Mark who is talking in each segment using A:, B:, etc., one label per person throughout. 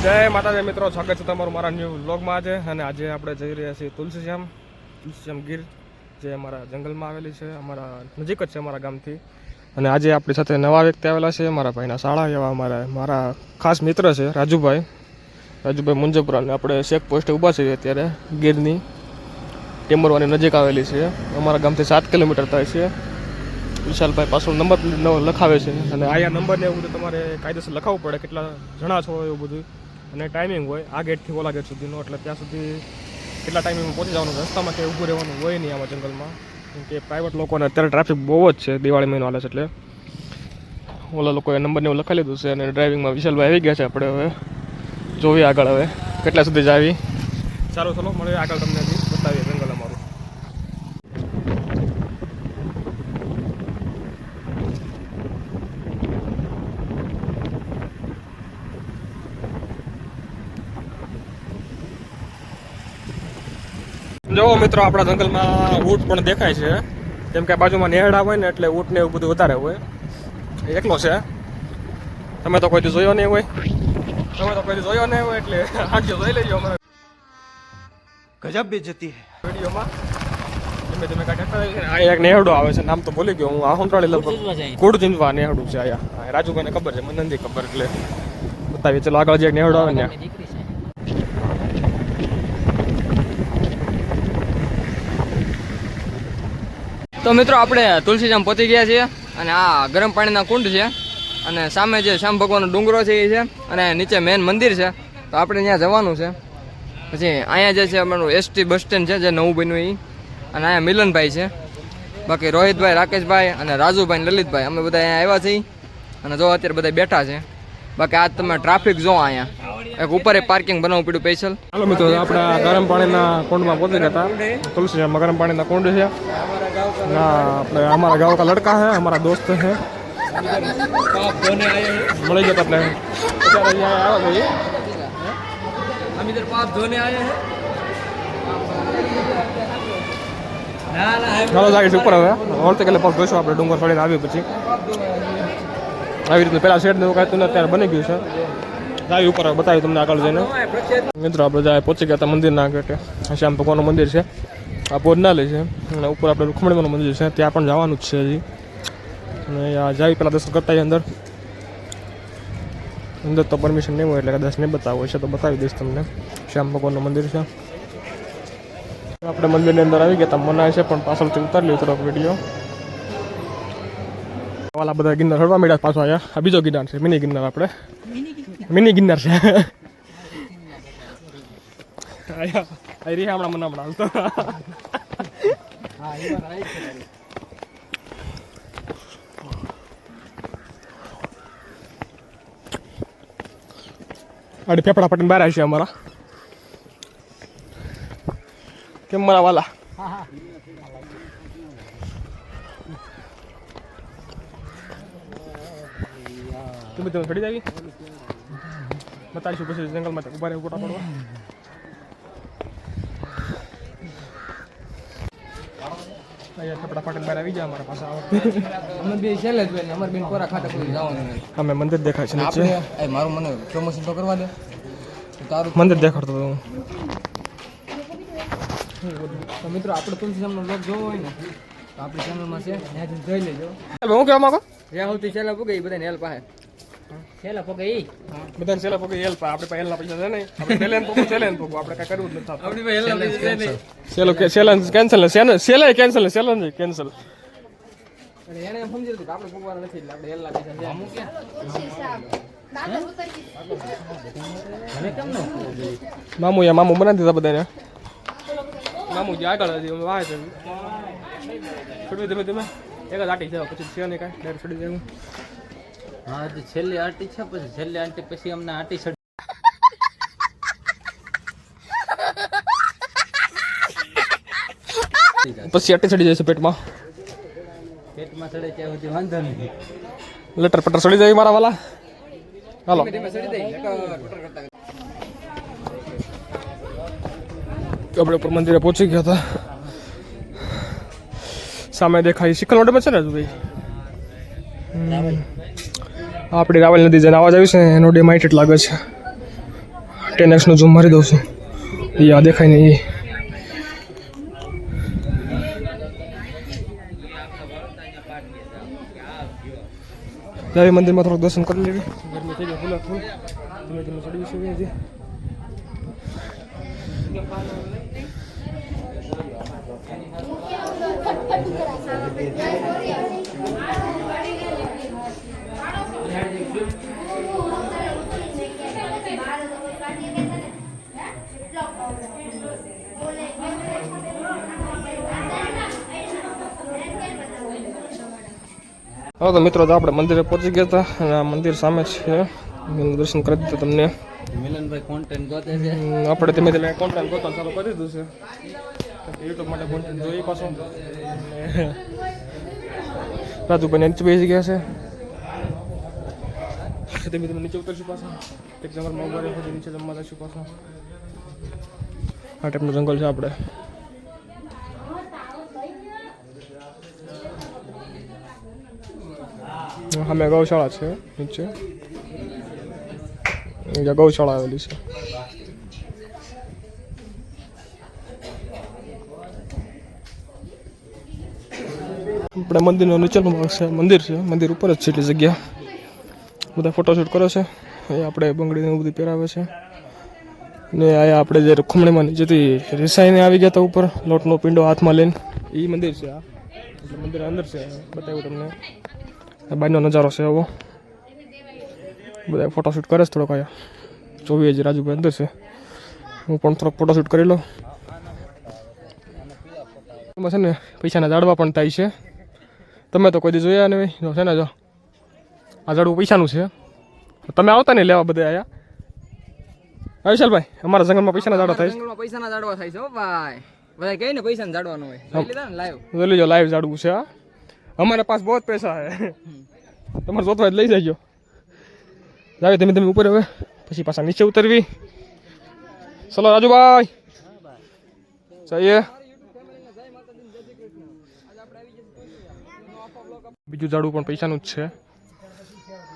A: જય માતાજી મિત્રો, સ્વાગત છે તમારું મારા ન્યૂ વ્લોગમાં આજે. અને આજે આપણે જઈ રહ્યા છીએ તુલસીશ્યામ ગીર, જે અમારા જંગલમાં આવેલી છે, અમારા નજીક જ છે અમારા ગામથી. અને આજે આપણી સાથે નવા વ્યક્તિ આવેલા છે, મારા ભાઈના શાળા એવા મારા ખાસ મિત્ર છે રાજુભાઈ મુંજપરા. અને આપણે ચેક પોસ્ટે ઊભા છીએ અત્યારે ગીરની ટેમરવાની નજીક આવેલી છે. અમારા ગામથી 7 કિલોમીટર થાય છે. વિશાલભાઈ પાછળ નંબર લખાવે છે, અને આયા નંબરને એવું બધું તમારે કાયદેસર લખાવવું પડે, કેટલા જણા છો એવું બધું, અને ટાઈમિંગ હોય આ ગેટથી ઓલા ગેટ સુધીનો. એટલે ત્યાં સુધી કેટલા ટાઈમિંગમાં પહોંચી જવાનું, રસ્તામાં ક્યાંય ઊભું રહેવાનું હોય નહીં આમાં જંગલમાં, કેમ કે પ્રાઇવેટ લોકોને અત્યારે ટ્રાફિક બહુ જ છે. દિવાળી મહિનો હાલે છે એટલે ઓલા લોકોએ નંબરને એવું લખાવી લીધું છે. અને ડ્રાઇવિંગમાં વિશાલભાઈ આવી ગયા છે. આપણે હવે જોઈએ આગળ હવે કેટલા સુધી જ આવી. ચાલો ચલો મળીએ આગળ, તમને બતાવીએ જંગલ અમારું. જો મિત્રો, આપણા જંગલમાં ઊંટ પણ દેખાય છે, કેમ કે બાજુમાં નેહડા હોય ને એટલે ઊંટ ને એવું બધું વધારે હોય. એકલો છે, તમે તો કોઈ જોયો નહીં હોય, એટલે આગળ જોઈ લેજો અમારે
B: ગજબ બેઇજ્જતી હે
A: વિડીયોમાં. તમે કાંઈ એક નેહડો આવે છે, નામ તો ભૂલી ગયો હું, આહુંટાળી લગભગ કુડ ચીંજવા નેહડું છે. આયા રાજુભાઈને ખબર છે, મને નથી ખબર, એટલે બતાવીએ. ચલો આગળ જે એક નેહડો આવે ને.
C: તો મિત્રો આપણે તુલસીશ્યામ પહોંચી ગયા છીએ, અને આ ગરમ પાણીના કુંડ છે, અને સામે જે શ્યામ ભગવાનનો ડુંગરો છે એ છે, અને નીચે મેન મંદિર છે. તો આપણે ત્યાં જવાનું છે. પછી અહીંયા જે છે અમારું એસટી બસ સ્ટેન્ડ છે, જે નવું બન્યું એ. અને અહીંયા મિલનભાઈ છે, બાકી રોહિતભાઈ, રાકેશભાઈ અને રાજુભાઈ ને લલિતભાઈ, અમે બધા અહીંયા આવ્યા છીએ. અને જો અત્યારે બધા બેઠા છે. બાકી આજ તમે ટ્રાફિક જો અહીંયા એક ઉપર પાર્કિંગ બનાવવું પડ્યું સ્પેશિયલ.
A: હાલો મિત્રો, આપણે ગરમ પાણીના કુંડમાં પહોંચી ગયા હતા. તુલસીશ્યામમાં ગરમ પાણીના કુંડ છે. આપણે हमारा गाँव का लड़का है, हमारा दोस्त है, मળી ગયા આપણે અત્યારે અહીંયા આવ્યા છીએ.
C: हम इधर पाप धोने आए हैं.
A: ચાલો જાય ઉપર હવે ઓળતે કે પગ જોઈશું આપણે ડુંગર ચડીને આવી પછી. આવી રીતે પેલા શેડ ને એવું કાંઈ અત્યારે બની ગયું છે. જાય ઉપર બતાવ્યું તમને આગળ જઈને. મિત્રો આપણે જાય પહોંચી ગયા હતા મંદિરના ગેટે. શ્યામ ભગવાનનું મંદિર છે, આ ભોજનાલય છે, અને ઉપર આપણે રૂખમણીમાનું મંદિર છે, ત્યાં પણ જવાનું જ છે હજી. અને આ જાય પહેલાં દર્શન કરતા અંદર તો પરમિશન નહીં હોય, એટલે કદાચ નહીં બતાવવું હોય છે તો બતાવી દઈશ તમને. શ્યામ ભગવાનનું મંદિર છે. આપણે મંદિરની અંદર આવી ગયા હતા, મનાય છે પણ પાછળથી ઉતારી લીધો થોડોક વિડીયો. વાલા બધા ગિરનાર હળવા મળ્યા પાછો આવ્યા. આ બીજો ગિરનાર છે, મિની ગિરનાર. આપણે મિની ગિરનાર છે. હમણાં મને હાલતો આડી ફેફડા પટીને બહાર આવી છે અમારા. કેમ મારા વાલા? તમે ચડી જાવી બતાવીશું પછી જંગલમાં ઉભા રહે ફોટા પડવા. કપડા પાટણ બહાર આવી ગયા અમારા પાસે.
C: અમે બે છેલ્લે જ હોય, અમારે બેન કોરા ખાતે કોઈ જવાનું.
A: અમે મંદિર દેખાય છે નીચે.
C: મારું મને પ્રમોશન તો કરવા દે. તારું
A: મંદિર દેખાડતો હતો હું.
C: તો મિત્રો આપણે તુલસીશ્યામનો બ્લોગ જોવો હોય ને તો આપણી ચેનલમાં છે, ત્યાંથી જોઈ લેજો.
A: હું કહેવા માંગો,
C: જ્યાં સુધી છેલ્લા પૂગે એ બધાને હેલ્પ પાસે છેલ્લા પૂગે એ
A: બધાને છેલ્લા પગે હેલ્પ. આપણે પાસે હેલ્પના પૈસા છે નહીં, આપણે પહેલે છેલ્લે આપણે કાંઈ કરવું જ નથી.
C: આપણી પાસે હેલ્પ પૈસા નહીં.
A: ચેલેન્જ કેન્સલ ને સેલે કેન્સલ ને ચેલેન્જ કેન્સલ.
C: એને એમ સમજી લીધું કે આપણે પૂગવાના નથી, એટલે આપણે હેલ્પના પૈસા છે. અમુક ક્યાં
A: મામુ બનાવી દીધા બધાને. મામુ જે આગળ હતી વાય છે ધીમે એક જ આટી છે, પછી છે નહીં કાંઈ ડાયરેક્ટ છોડી દેવું.
D: હા, તો છેલ્લી આટી છે, પછી છેલ્લી આટી પછી અમને આટી ચડી.
A: પછી આટી ચડી જાય છે પેટમાં
D: ચડે ત્યાં સુધી વાંધો નહીં.
A: લટર પટર ચડી જાય મારા વાલા. હાલો આપણે ઉપર મંદિરે પહોંચી ગયા હતા. સામે દેખાય શિખર મોઢે છે ને ભાઈ. આપણી રાવલ નદી જેને અવાજ આવી છે એનો ડેમ હાઈટ લાગે છે. 10x નો ઝૂમ મારી દઉં છું એ આ દેખાય ને એ મંદિરમાં થોડુંક દર્શન કરી લેવી ગરમી થઈ જાય ફૂલા ફૂલ ધીમે ધીમે ચડી છે હજી હા તો મિત્રો આપણે મંદિરે પહોંચી ગયા હતા અને આ મંદિર સામે છે દર્શન કરી દીધા તમને
D: મિલનભાઈ કોન્ટેન્ટ ગોતે છે.
A: આપણે ધીમે ધીમે કોન્ટેન્ટ ગોતવાનું ચાલુ કરી દીધું છે યુટ્યુબ માટે કોન્ટેન્ટ જોઈએ પાછું રાજુભાઈ નીચે બેસી ગયા છે ધીમે ધીમે નીચે ઉતરશું પાછા એક જંગલમાં ઉભા રહે પછી નીચે જમવા જઈશું પાછું આ ટાઈપનું જંગલ છે આપણે સામે ગૌશાળા છે નીચે ગૌશાળા આવેલી છે આપણે મંદિરનો નીચેનો ભાગ છે મંદિર છે મંદિર ઉપર જ છે એટલી જગ્યા બધા ફોટોશૂટ કરે છે એ આપણે બંગડીને એવું બધું પહેરાવે છે ને આયા આપણે જે ખમણીમાં નીચેથી રિસાઈને આવી ગયા હતા ઉપર લોટનો પીંડો હાથમાં લઈને એ મંદિર છે આ એટલે મંદિર અંદર છે બતાવ્યું તમને બહારનો નજારો છે એવો બધા ફોટોશૂટ કરે છે થોડોક આયા જોવી હજી રાજુભાઈ અંદર છે હું પણ થોડોક ફોટોશૂટ કરી લઉં એમાં છે ને પૈસાના ઝાડવા પણ થાય છે તમે તો કોઈ દી જોયા નહીં જો છે ને જો આ ઝાડવું પૈસાનું છે તમે આવતા નહીં લેવા બધા આયા વિશાલભાઈ અમારા જંગલમાં પૈસાના ઝાડવા થાય છે
C: જંગલમાં પૈસાના ઝાડવા થાય છે હો ભાઈ બધા કહે ને પૈસાના ઝાડવાનો હોય લઈ લીધા ને લાઈવ
A: જોઈ લેજો લાઈવ ઝાડવું છે हमारे पास बहुत पैसा है તમારે જોતો હોય લઈ જજો જાવે ધીમે ધીમે ઉપર હવે પછી પાછા નીચે ઉતરવી ચલો રાજુભાઈ જઈએ બીજું ઝાડું પણ પૈસાનું જ છે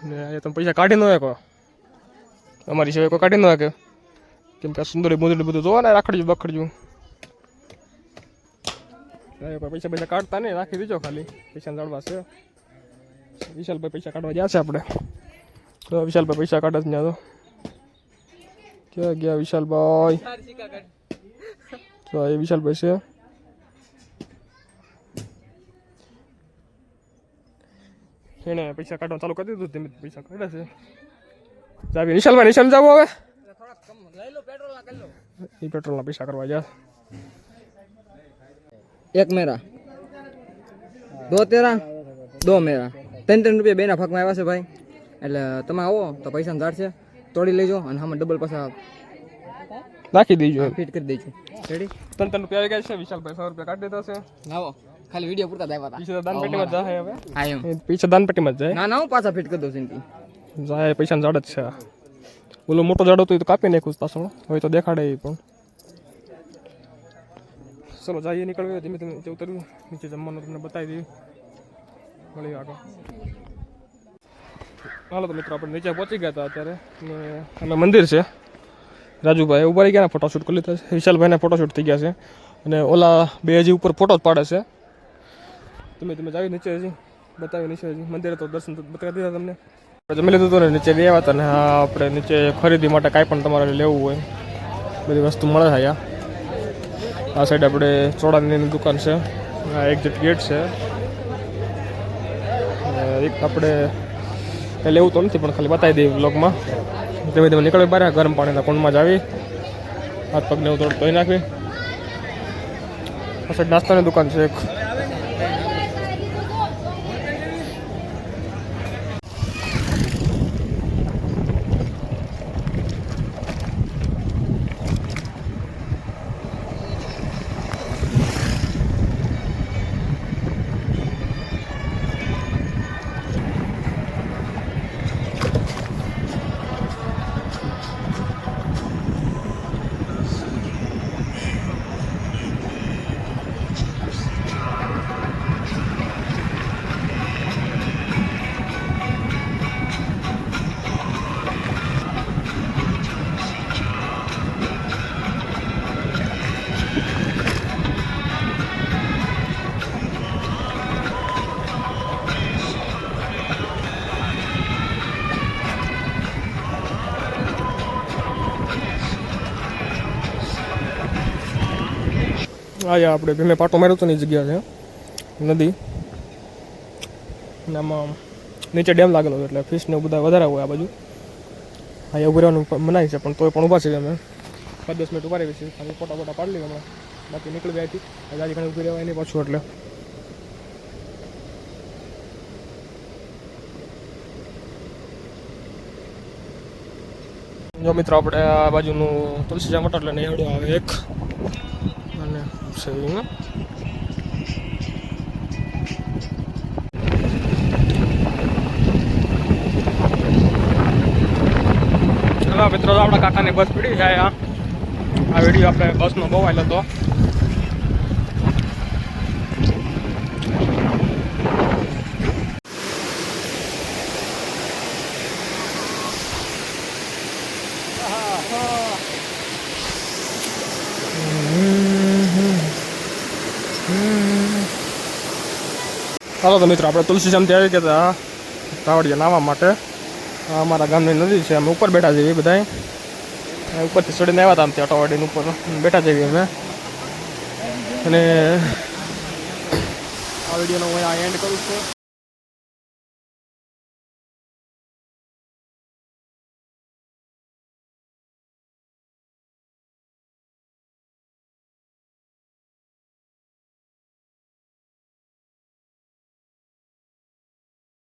A: ને અહીંયા તમે પૈસા કાઢી ન શકો અમારી સિવાય કોઈ કાઢી ન શકે કેમ કે આ સુંદરી મુંદરી બધું જોવા ને રાખડજો બખડજો પૈસા પૈસા કાઢતા નહીં રાખી દીજો ખાલી પૈસા જાળવા છે વિશાલભાઈ પૈસા કાઢવા ગયા છે આપણે તો વિશાલભાઈ પૈસા કાઢે છે ત્યાં તો ક્યાં ગયા વિશાલભાઈ તો એ વિશાલભાઈ છે એને પૈસા કાઢવા ચાલુ કરી દીધું ધીમે પૈસા કાઢે છે જાવી વિશાલભાઈ નિશાન જાવ હવે એ પેટ્રોલના પૈસા કરવા ગયા
C: એક મેરા દો તેરા દો મેરા 3 રૂપિયા બેના ભાગમાં આવ્યા છે ભાઈ એટલે તમે આવો તો પૈસાનું ઝાડ છે તોડી લેજો અને આમાં ડબલ પાછા
A: નાખી દેજો
C: ફિટ કરી દેજો રેડી
A: 3 રૂપિયા આવી ગયા છે વિશાલભાઈ 100 રૂપિયા કાઢી દીધા છે
C: આવો ખાલી વિડીયો પૂરતા આવ્યા હતા
A: પીછે દાન પેટીમાં જાય હવે
C: હા એમ
A: પીછે દાન પેટીમાં જાય
C: ના ના હું પાછા ફિટ કરી દઉં સિંતી
A: જાય પૈસાનું ઝાડ જ છે ઓલો મોટો ઝાડ હતો એ તો કાપી નાખ્યું પાછળ હવે તો દેખાડે એ પણ ચલો જઈએ નીકળવી ધીમે ધીમે નીચે ઉતરવું નીચે જમવાનું તમને બતાવી દઈએ મળી આગળ હાલો તો મિત્રો આપણે નીચે પહોંચી ગયા હતા અત્યારે ને અમે મંદિર છે રાજુભાઈ ઉભા રહી ગયા ને ફોટોશૂટ કરી લીધા છે વિશાલભાઈને ફોટોશૂટ થઈ ગયા છે અને ઓલા બે હજી ઉપર ફોટો જ પાડે છે તમે જાવી નીચે હજી બતાવી નીચે હજી મંદિરે તો દર્શન બતાવી દીધા તમને જમી લીધું હતું ને નીચે ગયા હતા ને હા આપણે નીચે ખરીદી માટે કાંઈ પણ તમારે લેવું હોય બધી વસ્તુ મળે છે અહીંયા આ સાઈડ આપણે ચોડાની દુકાન છે આ એક્ઝિટ ગેટ છે એક આપણે કંઈ લેવું તો નથી પણ ખાલી બતાવી દઈએ બ્લોગમાં ધીમે ધીમે નીકળવી બહાર ગરમ પાણીના કુંડમાં જ આવી હાથ પગને એવું થોડું ધોઈ નાખવી આ સાઈડ નાસ્તાની દુકાન છે એક અહીંયા આપણે ભીમે પાટો માર્યો હતો ને એ જગ્યા છે નદી, અને આમાં નીચે ડેમ લાગેલો છે એટલે ફિશને બધા વધારે હોય આ બાજુ. અહીંયા ઉભી રહેવાનું મનાય છે, પણ તોય પણ ઊભા છે અમે 5-10 મિનિટ ઉભા રહી છીએ, ખાલી ફોટા પાડી લઈએ હમણાં, બાકી નીકળી ગયા હતી આજે ઘણી ઊભી રહેવાય નહીં પાછું. એટલે જો મિત્રો આપણે આ બાજુનું તુલસીજામ વટા એટલે નેવડો આવે એક, અને સેવિંગ મિત્રો આપણા કાકાની બસ પડી છે. આ વિડીયો આપણે બસનો બહુ આવેલો હતો. ચાલો તો મિત્રો આપણે તુલસીજામથી આવી ગયા હતા તાવડિયા નાહવા માટે. આ અમારા ગામની નદી છે, અમે ઉપર બેઠા જઈએ બધા, ઉપરથી ચડીને આવ્યા હતા આમ ત્યાં અટાવાડીની ઉપર બેઠા જઈએ અમે. અને આ વિડીયોનો હું અહીંયા એન્ડ કરું છું.